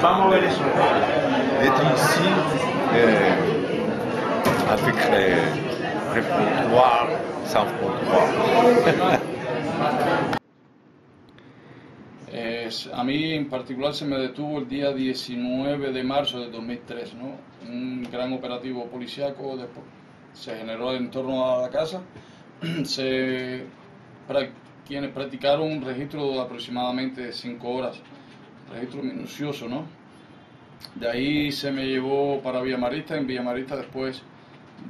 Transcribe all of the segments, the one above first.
Vamos a ver eso. D'être ici avec répertoire, sans répertoire. A mí en particular se me detuvo el día 19 de marzo de 2003, ¿no? Un gran operativo policíaco se generó en torno a la casa. Quienes practicaron un registro de aproximadamente 5 horas, registro minucioso, ¿no? De ahí se me llevó para Villamarista. En Villamarista, después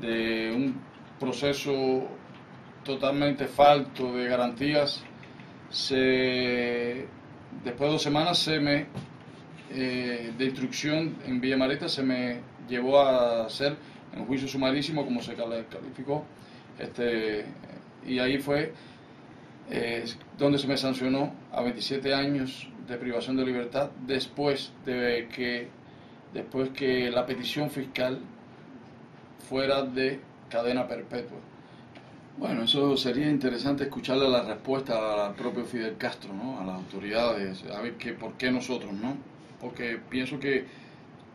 de un proceso totalmente falto de garantías, después de 2 semanas de instrucción en Villamarista, se me llevó a hacer un juicio sumarísimo, como se calificó, y ahí fue donde se me sancionó a 27 años de privación de libertad después que la petición fiscal fuera de cadena perpetua. Bueno, eso sería interesante escucharle la respuesta al propio Fidel Castro, ¿no? A las autoridades, a ver por qué nosotros, ¿no? Porque pienso que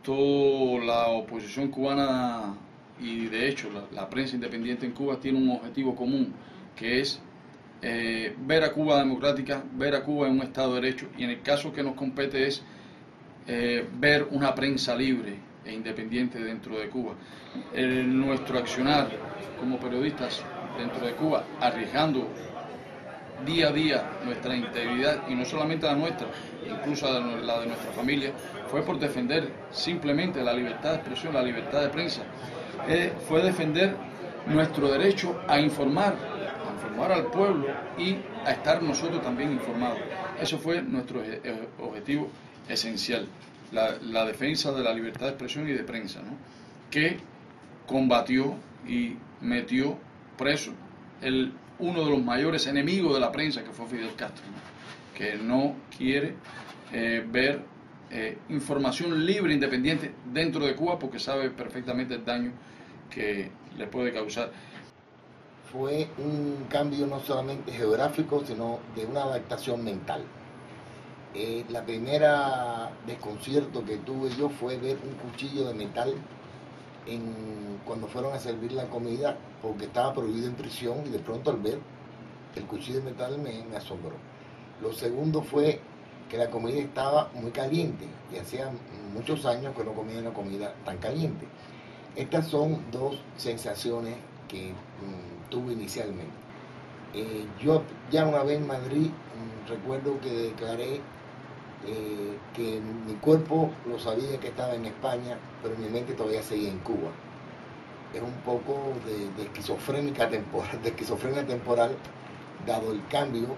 toda la oposición cubana y de hecho la prensa independiente en Cuba tiene un objetivo común, que es ver a Cuba democrática, ver a Cuba en un Estado de Derecho, y en el caso que nos compete es ver una prensa libre e independiente dentro de Cuba. Nuestro accionar como periodistas dentro de Cuba, arriesgando día a día nuestra integridad, y no solamente la nuestra, incluso la de nuestra familia, fue por defender simplemente la libertad de expresión, la libertad de prensa. Fue defender nuestro derecho a informar al pueblo y a estar nosotros también informados. Eso fue nuestro objetivo esencial, la defensa de la libertad de expresión y de prensa, ¿no? Que combatió y metió preso uno de los mayores enemigos de la prensa, que fue Fidel Castro, ¿no? Que no quiere ver información libre, independiente dentro de Cuba, porque sabe perfectamente el daño que le puede causar. Fue un cambio no solamente geográfico, sino de una adaptación mental. La primera desconcierto que tuve yo fue ver un cuchillo de metal cuando fueron a servir la comida, porque estaba prohibido en prisión, y de pronto al ver el cuchillo de metal me asombró. Lo segundo fue que la comida estaba muy caliente, y hacía muchos años que no comía una comida tan caliente. Estas son dos sensaciones que tuve inicialmente. Yo ya una vez en Madrid recuerdo que declaré que mi cuerpo lo sabía que estaba en España, pero mi mente todavía seguía en Cuba. Es un poco de esquizofrenia temporal, dado el cambio,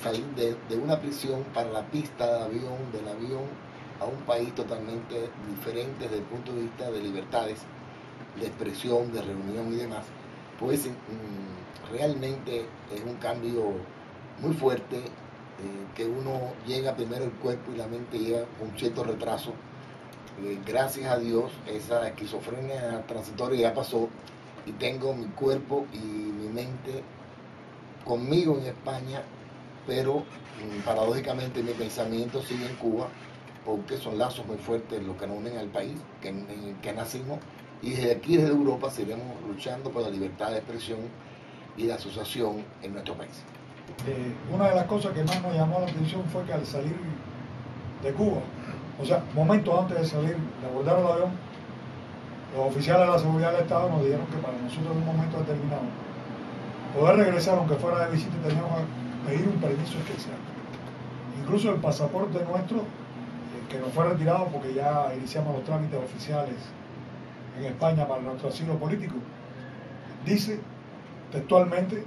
salir de una prisión para la pista del avión a un país totalmente diferente desde el punto de vista de libertades, de expresión, de reunión y demás. Pues realmente es un cambio muy fuerte, que uno llega primero el cuerpo y la mente llega con cierto retraso. Gracias a Dios esa esquizofrenia transitoria ya pasó, y tengo mi cuerpo y mi mente conmigo en España, pero paradójicamente mi pensamiento sigue en Cuba, porque son lazos muy fuertes los que nos unen al país en el que nacimos, y desde aquí, desde Europa, seguiremos luchando por la libertad de expresión y de asociación en nuestro país. Una de las cosas que más nos llamó la atención fue que al salir de Cuba, o sea, momentos antes de salir, de abordar el avión, los oficiales de la seguridad del Estado nos dijeron que para nosotros en un momento determinado poder regresar, aunque fuera de visita, teníamos que pedir un permiso especial. Incluso el pasaporte nuestro, que nos fue retirado porque ya iniciamos los trámites oficiales en España para nuestro asilo político, dice textualmente: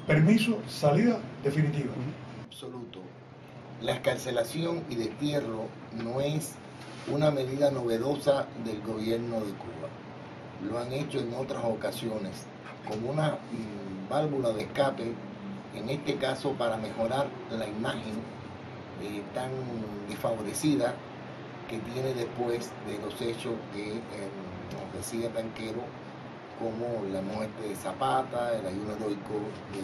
permiso, salida definitiva. Absoluto. La excarcelación y destierro no es una medida novedosa del gobierno de Cuba. Lo han hecho en otras ocasiones como una válvula de escape, en este caso para mejorar la imagen tan desfavorecida que tiene después de los hechos que nos decía Tanquero, como la muerte de Zapata, el ayuno heroico de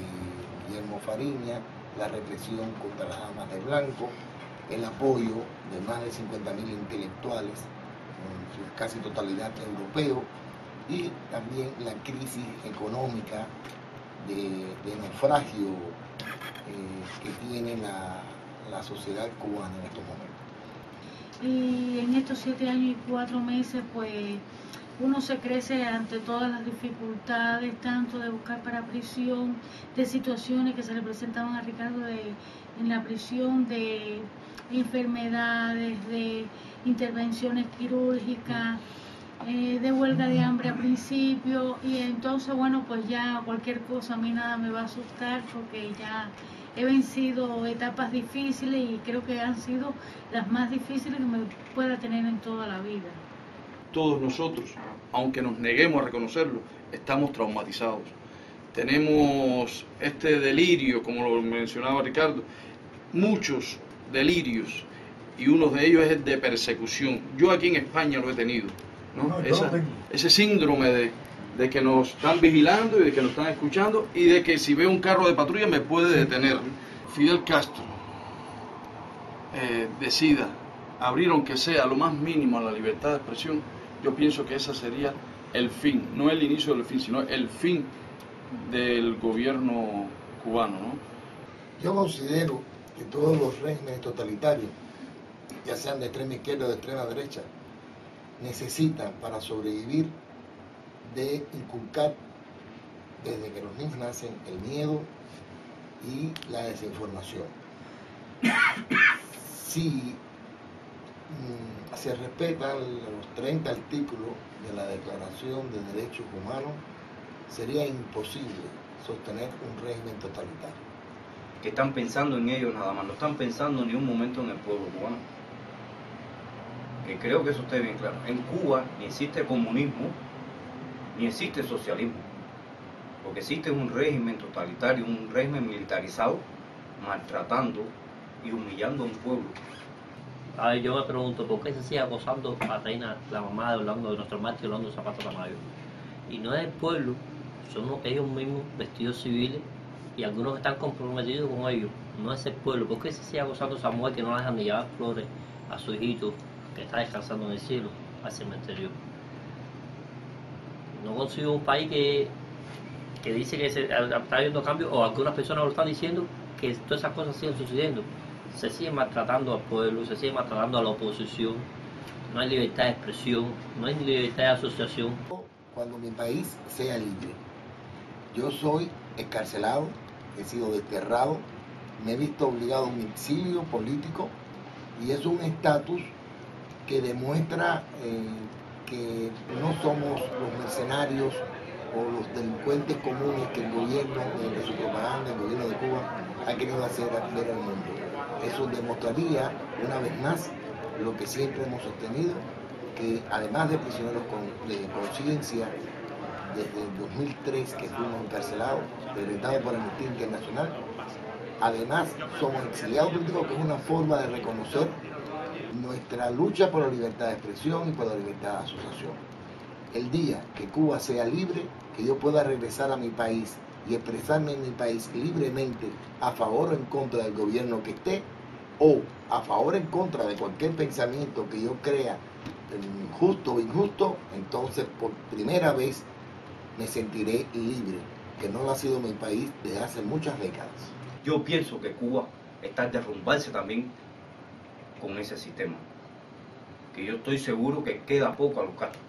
Guillermo Fariña, la represión contra las damas de blanco, el apoyo de más de 50.000 intelectuales, en su casi totalidad europeos, y también la crisis económica de naufragio que tiene la sociedad cubana en estos momentos. Y en estos 7 años y 4 meses, pues uno se crece ante todas las dificultades, tanto de buscar para prisión, de situaciones que se le presentaban a Ricardo en la prisión, de enfermedades, de intervenciones quirúrgicas, de huelga de hambre al principio, y entonces bueno, pues ya cualquier cosa a mí nada me va a asustar, porque ya he vencido etapas difíciles y creo que han sido las más difíciles que me pueda tener en toda la vida. Todos nosotros, aunque nos neguemos a reconocerlo, estamos traumatizados. Tenemos este delirio, como lo mencionaba Ricardo, muchos delirios, y uno de ellos es el de persecución. Yo aquí en España lo he tenido, ¿no? No, yo lo tengo. Ese síndrome de que nos están vigilando y de que nos están escuchando, y de que si veo un carro de patrulla me puede detener. Fidel Castro decida abrir, aunque sea lo más mínimo, a la libertad de expresión, yo pienso que ese sería el fin, no el inicio del fin, sino el fin del gobierno cubano, ¿no? Yo considero que todos los regímenes totalitarios, ya sean de extrema izquierda o de extrema derecha, necesitan, para sobrevivir, de inculcar desde que los niños nacen el miedo y la desinformación. Si se respetan los 30 artículos de la Declaración de Derechos Humanos, sería imposible sostener un régimen totalitario. Que están pensando en ellos nada más, no están pensando ni un momento en el pueblo cubano. Que creo que eso esté bien claro. En Cuba ni existe comunismo, ni existe socialismo. Lo que existe es un régimen totalitario, un régimen militarizado, maltratando y humillando a un pueblo. A ver, yo me pregunto, ¿por qué se sigue acosando a Reina, la mamá de Orlando, de nuestro mártir Orlando Zapata Tamayo? Y no es el pueblo, son ellos mismos vestidos civiles y algunos están comprometidos con ellos. No es el pueblo. ¿Por qué se sigue acosando a esa mujer que no dejan ni llevar flores a su hijito que está descansando en el cielo, al cementerio? No consigo un país que dice que está habiendo cambios, o algunas personas lo están diciendo, que todas esas cosas siguen sucediendo. Se sigue maltratando al pueblo, se sigue maltratando a la oposición, no hay libertad de expresión, no hay libertad de asociación. Cuando mi país sea libre, yo soy excarcelado, he sido desterrado, me he visto obligado a un exilio político, y es un estatus que demuestra que no somos los mercenarios o los delincuentes comunes que el gobierno de su propaganda, el gobierno de Cuba, ha querido hacer ver al mundo. Eso demostraría una vez más lo que siempre hemos sostenido, que además de prisioneros de conciencia, desde el 2003 que fuimos encarcelados, decretados por Amnistía Internacional, además somos exiliados políticos, que es una forma de reconocer nuestra lucha por la libertad de expresión y por la libertad de asociación. El día que Cuba sea libre, que yo pueda regresar a mi país y expresarme en mi país libremente a favor o en contra del gobierno que esté, o a favor o en contra de cualquier pensamiento que yo crea justo o injusto, entonces por primera vez me sentiré libre, que no lo ha sido mi país desde hace muchas décadas. Yo pienso que Cuba está en derrumbarse también con ese sistema, que yo estoy seguro que queda poco a los Castro.